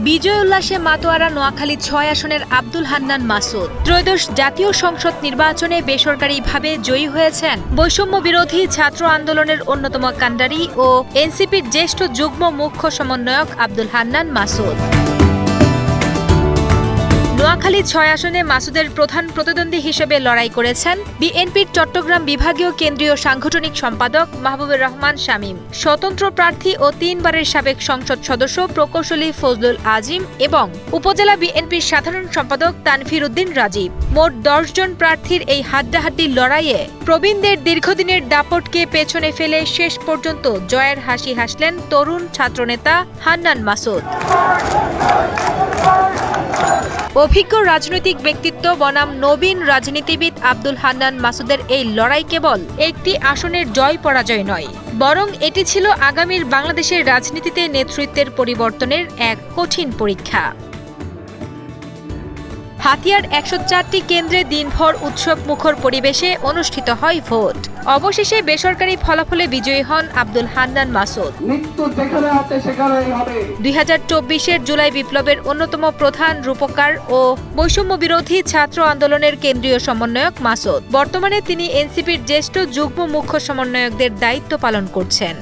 বিজয় উল্লাসে মাতোয়ারা নোয়াখালী ৬ আসনের আব্দুল হান্নান মাসুদ ত্রয়োদশ জাতীয় সংসদ নির্বাচনে বেসরকারিভাবে জয়ী হয়েছেন বৈষম্য বিরোধী ছাত্র আন্দোলনের অন্যতম কাণ্ডারি ও এনসিপির জ্যেষ্ঠ যুগ্ম মুখ্য সমন্বয়ক আব্দুল হান্নান মাসুদ। নোয়াখালী ৬ আসনে মাসুদের প্রধান প্রতিদ্বন্দ্বী হিসেবে লড়াই করেছেন বিএনপির চট্টগ্রাম বিভাগীয় কেন্দ্রীয় সাংগঠনিক সম্পাদক মাহবুবুর রহমান শামীম, স্বতন্ত্র প্রার্থী ও ৩ বারের সাবেক সংসদ সদস্য প্রকৌশলী ফজলুল আজিম এবং উপজেলা বিএনপির সাধারণ সম্পাদক তানফির উদ্দিন রাজীব। মোট ১০ জন প্রার্থীর এই হাড্ডাহাড্ডি লড়াইয়ে প্রবীণদের দীর্ঘদিনের দাপটকে পেছনে ফেলে শেষ পর্যন্ত জয়ের হাসি হাসলেন তরুণ ছাত্রনেতা হান্নান মাসুদ। অভিজ্ঞ রাজনৈতিক ব্যক্তিত্ব বনাম নবীন রাজনীতিবিদ আব্দুল হান্নান মাসুদের এই লড়াই কেবল একটি আসনের জয় পরাজয় নয়, বরং এটি ছিল আগামীর বাংলাদেশের রাজনীতিতে নেতৃত্বের পরিবর্তনের এক কঠিন পরীক্ষা। হাতিয়ার ১০৪টি কেন্দ্রে দিনভর উৎসব মুখর পরিবেশে অনুষ্ঠিত হয় ভোট। অবশেষে বেসরকারি ফলাফলে বিজয়ী হন আব্দুল হান্নান মাসুদ। ২০২৪-এর জুলাই বিপ্লবের অন্যতম প্রধান রূপকার ও বৈষম্য বিরোধী ছাত্র আন্দোলনের কেন্দ্রীয় সমন্বয়ক মাসুদ। বর্তমানে তিনি এনসিপির জ্যেষ্ঠ যুগ্ম মুখ্য সমন্বয়কদের দায়িত্ব পালন করছেন।